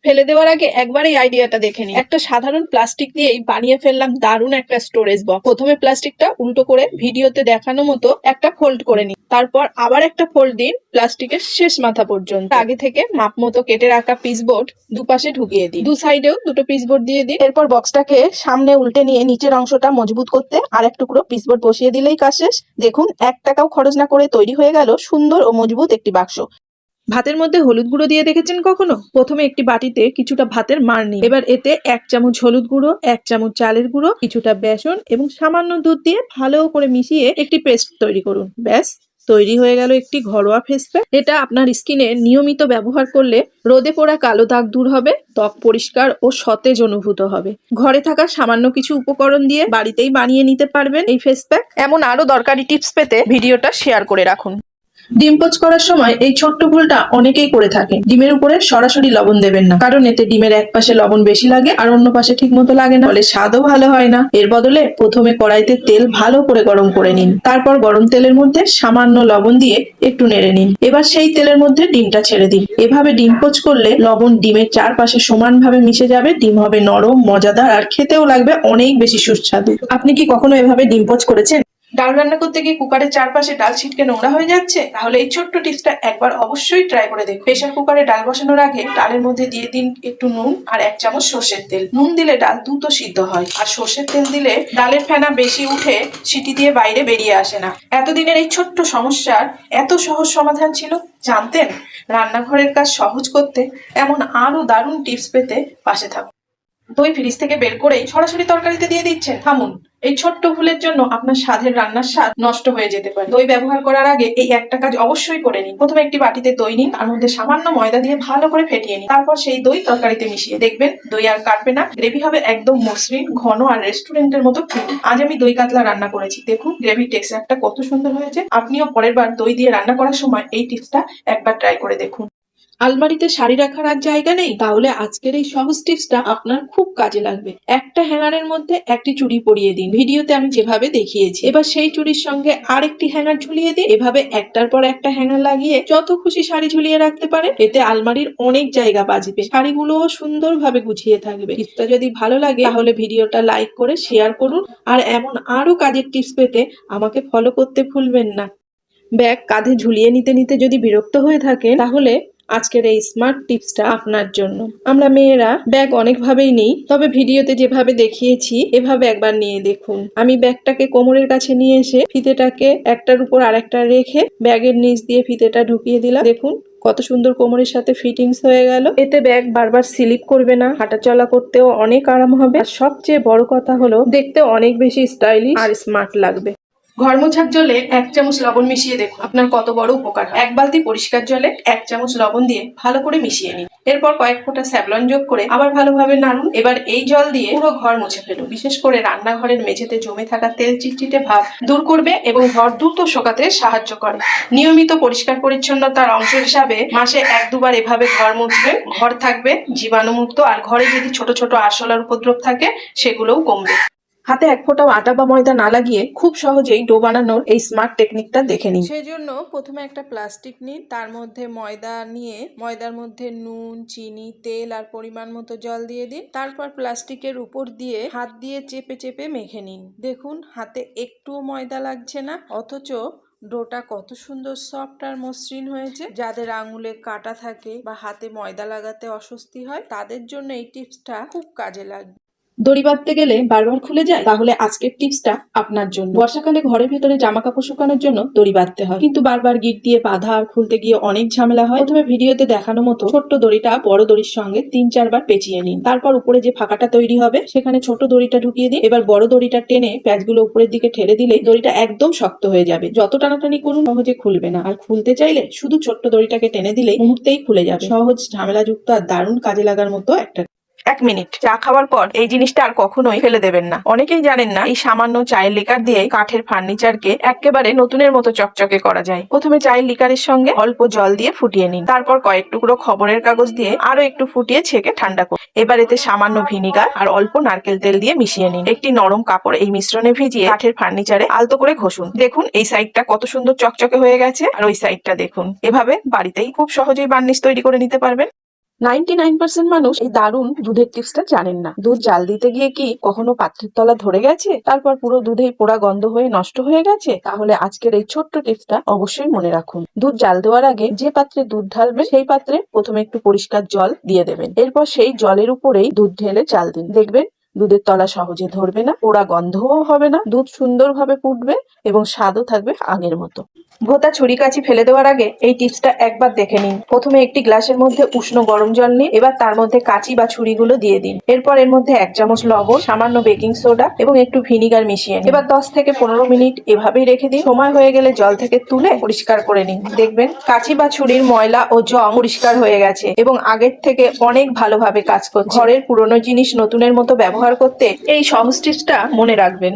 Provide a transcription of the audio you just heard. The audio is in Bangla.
ফেলে দেওয়ার আগে একবার এই আইডিয়াটা দেখে নিই। একটা সাধারণ প্লাস্টিক দিয়েই বানিয়ে ফেললাম দারুণ একটা স্টোরেজ বক্স। প্রথমে প্লাস্টিকটা উল্টো করে ভিডিওতে দেখানো মতো একটা ফোল্ড করে নিই, তারপর আবার একটা ফোল্ড দিন প্লাস্টিকের শেষ মাথা পর্যন্ত। আগে থেকে মাপ মতো কেটে রাখা পিসবোর্ড দুপাশে ঢুকিয়ে দিই, দু সাইডেও দুটো পিসবোর্ড দিয়ে দিই। এরপর বক্সটাকে সামনে উল্টে নিয়ে নিচের অংশটা মজবুত করতে আর এক টুকরো পিসবোর্ড বসিয়ে দিলেই কাজ শেষ। দেখুন, 1 টাকাও খরচ না করে তৈরি হয়ে গেল সুন্দর ও মজবুত একটি বাক্স। ভাতের মধ্যে হলুদ গুঁড়ো দিয়ে দেখেছেন কখনো? প্রথমে একটি বাটিতে কিছুটা ভাতের মাড় নিন। এবার এতে 1 চামচ হলুদ গুঁড়ো, 1 চামচ চালের গুঁড়ো, কিছুটা বেসন এবং সামান্য দুধ দিয়ে ভালো করে মিশিয়ে একটি পেস্ট তৈরি করুন। ব্যাস, তৈরি হয়ে গেল একটি ঘরোয়া ফেস প্যাক। এটা আপনার স্কিনে নিয়মিত ব্যবহার করলে রোদে পোড়া কালো দাগ দূর হবে, ত্বক পরিষ্কার ও সতেজ অনুভূত হবে। ঘরে থাকা সামান্য কিছু উপকরণ দিয়ে বাড়িতেই বানিয়ে নিতে পারবেন এই ফেস প্যাক। এমন আরো দরকারি টিপস পেতে ভিডিওটা শেয়ার করে রাখুন। ডিম পোচ করার সময় এই ছোট্ট ভুলটা অনেকেই করে থাকে। ডিমের উপরে সরাসরি লবণ দেবেন না, কারণ এতে ডিমের এক পাশে লবণ বেশি লাগে আর অন্য পাশে ঠিক মতো লাগে না, ফলে স্বাদও ভালো হয় না। এর বদলে প্রথমে কড়াইতে তেল ভালো করে গরম করে নিন, তারপর গরম তেলের মধ্যে সামান্য লবণ দিয়ে একটু নেড়ে নিন। এবার সেই তেলের মধ্যে ডিমটা ছেড়ে দিন। এভাবে ডিম পোচ করলে লবণ ডিমের চারপাশে সমানভাবে মিশে যাবে, ডিম হবে নরম, মজাদার আর খেতেও লাগবে অনেক বেশি সুস্বাদু। আপনি কি কখনো এভাবে ডিম পোচ করেছেন? ডাল রান্না করতে গিয়ে কুকারের চারপাশে ডাল ছিটকে নোংরা হয়ে যাচ্ছে? তাহলে এই ছোট্ট টিপসটা একবার অবশ্যই ট্রাই করে দেখুন। প্রেসার কুকারে ডাল বসানোর আগে ডালের মধ্যে দিয়ে দিন একটু নুন আর 1 চামচ সর্ষের তেল। নুন দিলে ডাল দ্রুত সিদ্ধ হয়, আর সর্ষের তেল দিলে ডালের ফেনা বেশি উঠে সিটি দিয়ে বাইরে বেরিয়ে আসে না। এতদিনের এই ছোট্ট সমস্যার এত সহজ সমাধান ছিল, জানতেন? রান্নাঘরের কাজ সহজ করতে এমন আরো দারুণ টিপস পেতে পাশে থাকুন। দই ফ্রিজ থেকে বের করেই সরাসরি তরকারিতে দিয়ে দিচ্ছেন? থামুন, এই ছোট্ট ভুলের জন্য আপনার স্বাদের রান্নার স্বাদ নষ্ট হয়ে যেতে পারে। দই ব্যবহার করার আগে এই একটা কাজ অবশ্যই করে নিন। প্রথমে একটি বাটিতে দই নিন, তার মধ্যে সামান্য ময়দা দিয়ে ভালো করে ফেটিয়ে নিন। তারপর সেই দই তরকারিতে মিশিয়ে দেখবেন দই আর কাটবে না, গ্রেভি হবে একদম মসৃণ, ঘন আর রেস্টুরেন্টের মতো ক্রিমি। আজ আমি দই কাতলা রান্না করেছি, দেখুন গ্রেভির টেক্সচারটা কত সুন্দর হয়েছে। আপনিও পরের বার দই দিয়ে রান্না করার সময় এই টিপসটা একবার ট্রাই করে দেখুন। আলমারিতে শাড়ি রাখার আর জায়গা নেই? তাহলে আজকের এই সহজ টিপসটা আপনার খুব কাজে লাগবে। একটা হ্যাঙ্গারের মধ্যে একটি চুড়ি পরিয়ে দিন, ভিডিওতে আমি যেভাবে দেখিয়েছি। এবার সেই চুড়ির সঙ্গে আরেকটি হ্যাঙ্গার ঝুলিয়ে দিন। এভাবে একটার পর একটা হ্যাঙ্গার লাগিয়ে যত খুশি শাড়ি ঝুলিয়ে রাখতে পারে। এতে আলমারির অনেক জায়গা বাঁচবে, শাড়িগুলোও সুন্দরভাবে গুছিয়ে থাকবে। টিপসটা যদি ভালো লাগে তাহলে ভিডিওটা লাইক করে শেয়ার করুন, আর এমন আরো কাজের টিপস পেতে আমাকে ফলো করতে ভুলবেন না। ব্যাগ কাঁধে ঝুলিয়ে নিতে নিতে যদি বিরক্ত হয়ে থাকেন, তাহলে আজকের এই স্মার্ট টিপসটা আপনার জন্য। আমরা মেয়েরা ব্যাগ অনেকভাবেই নিই, তবে ভিডিওতে যেভাবে দেখিয়েছি এভাবে একবার নিয়ে দেখুন। আমি ব্যাগটাকে কোমরের কাছে নিয়ে এসে ফিতেটাকে একটার উপর আরেকটা রেখে ব্যাগের নিচ দিয়ে ফিতেটা ঢুকিয়ে দিলাম। দেখুন কত সুন্দর কোমরের সাথে ফিটিংস হয়ে গেল। এতে ব্যাগ বারবার স্লিপ করবে না, হাঁটাচলা করতেও অনেক আরাম হবে, আর সবচেয়ে বড় কথা হলো দেখতে অনেক বেশি স্টাইলিশ আর স্মার্ট লাগবে। ঘর মোছার জলে 1 চামচ লবণ মিশিয়ে দেখুন আপনার কত বড় উপকার হয়। 1 বালতি পরিষ্কার জলে 1 চামচ লবণ দিয়ে ভালো করে মিশিয়ে নিন। এরপর কয়েক ফোঁটা স্যাভলন যোগ করে আবার ভালোভাবে নাড়ুন। এবার এই জল দিয়ে পুরো ঘর মুছে ফেলুন। বিশেষ করে রান্নাঘরের মেঝেতে জমে থাকা তেল চিটচিটে ভাব দূর করবে এবং ঘর দ্রুত শোকাতে সাহায্য করে। নিয়মিত পরিষ্কার পরিচ্ছন্নতার অংশ হিসাবে মাসে 1-2 বার এভাবে ঘর মুছবেন। ঘর থাকবে জীবাণুমুক্ত, আর ঘরে যদি ছোট ছোট আরশোলার উপদ্রব থাকে সেগুলোও কমবে। হাতে 1 ফোঁটাও আটা বা ময়দা না লাগিয়ে খুব সহজেই ডো বানানোর এই স্মার্ট টেকনিকটা দেখে নিন। সেই জন্য প্রথমে একটা প্লাস্টিক নিন, তার মধ্যে ময়দা নিয়ে ময়দার মধ্যে নুন, চিনি, তেল আর পরিমাণ মতো জল দিয়ে দিন। তারপর প্লাস্টিকের উপর দিয়ে হাত দিয়ে চেপে চেপে মেখে নিন। দেখুন হাতে একটুও ময়দা লাগছে না, অথচ ডোটা কত সুন্দর সফট আর মসৃণ হয়েছে। যাদের আঙুলে কাটা থাকে বা হাতে ময়দা লাগাতে অস্বস্তি হয়, তাদের জন্য এই টিপসটা খুব কাজে লাগবে। দড়ি বাঁধতে গেলে বারবার খুলে যায়? তাহলে আজকের টিপসটা আপনার জন্য। বর্ষাকালে ঘরের ভেতরে জামা কাপড় শুকানোর জন্য দড়ি বাঁধতে হয়, কিন্তু বারবার গিট দিয়ে বাঁধা আর খুলতে গিয়ে অনেক ঝামেলা হয়। প্রথমে ভিডিওতে দেখানো মতো ছোট্ট দড়িটা বড় দড়ির সঙ্গে 3-4 বার পেঁচিয়ে নিন। তারপর উপরে যে ফাঁকাটা তৈরি হবে সেখানে ছোট দড়িটা ঢুকিয়ে দিন। এবার বড় দড়িটা টেনে প্যাচগুলো উপরের দিকে ঠেলে দিলেই দড়িটা একদম শক্ত হয়ে যাবে। যত টানাটানি করুন সহজে খুলবে না, আর খুলতে চাইলে শুধু ছোট্ট দড়িটাকে টেনে দিলেই মুহূর্তেই খুলে যাবে। সহজ, ঝামেলাযুক্ত আর দারুণ কাজে লাগার মতো একটা। 1 মিনিট, চা খাওয়ার পর এই জিনিসটা আর কখনোই ফেলে দেবেন না। অনেকেই জানেন না এই সামান্য চায়ের লিকার দিয়ে কাঠের ফার্নিচারকে একেবারে নতুনের মতো চকচকে করা যায়। প্রথমে চায়ের লিকারের সঙ্গে অল্প জল দিয়ে ফুটিয়ে নিন, তারপর কয়েক টুকরো খবরের কাগজ দিয়ে আরো একটু ফুটিয়ে ছেঁকে ঠান্ডা করুন। এবার এতে সামান্য ভিনিগার আর অল্প নারকেল তেল দিয়ে মিশিয়ে নিন। একটি নরম কাপড় এই মিশ্রণে ভিজিয়ে কাঠের ফার্নিচারে আলতো করে ঘষুন। দেখুন এই সাইডটা কত সুন্দর চকচকে হয়ে গেছে, আর ওই সাইডটা দেখুন। এভাবে বাড়িতেই খুব সহজেই বার্নিশ তৈরি করে নিতে পারবেন। 99% মানুষ এই দারুণ দুধের টিপসটা জানেন না। দুধ জাল দিতে গিয়ে কি কখনো পাত্রের তলা ধরে গেছে, তারপর পুরো দুধেই পোড়া গন্ধ হয়ে নষ্ট হয়ে গেছে? তাহলে আজকের এই ছোট্ট টিপসটা অবশ্যই মনে রাখুন। দুধ জাল দেওয়ার আগে যে পাত্রে দুধ ঢালবেন সেই পাত্রে প্রথমে একটু পরিষ্কার জল দিয়ে দেবেন। এরপর সেই জলের উপরেই দুধ ঢেলে জাল দিন। দেখবেন দুধের তলা সহজে ধরবে না, পোড়া গন্ধও হবে না, দুধ সুন্দরভাবে ফুটবে এবং স্বাদও থাকবে আগের মতো। ভোতা ছুরি কাঁচি ফেলে দেওয়ার আগে এই টিপসটা একবার দেখে নিন। প্রথমে একটি গ্লাসের মধ্যে উষ্ণ গরম জল নিন, এবার তার মধ্যে কাঁচি বা ছুরিগুলো দিয়ে দিন। এরপর এর মধ্যে 1 চামচ লবণ, সামান্য বেকিং সোডা এবং একটু ভিনিগার মিশিয়ে নিন। এবার 10 থেকে 15 মিনিট এভাবেই রেখে দিন। সময় হয়ে গেলে জল থেকে তুলে পরিষ্কার করে নিন। দেখবেন কাঁচি বা ছুরির ময়লা ও জং পরিষ্কার হয়ে গেছে এবং আগের থেকে অনেক ভালোভাবে কাজ করছে। ঘরের পুরনো জিনিস নতুনের মতো ব্যবহার করতে এই সহজ টিপসটা মনে রাখবেন।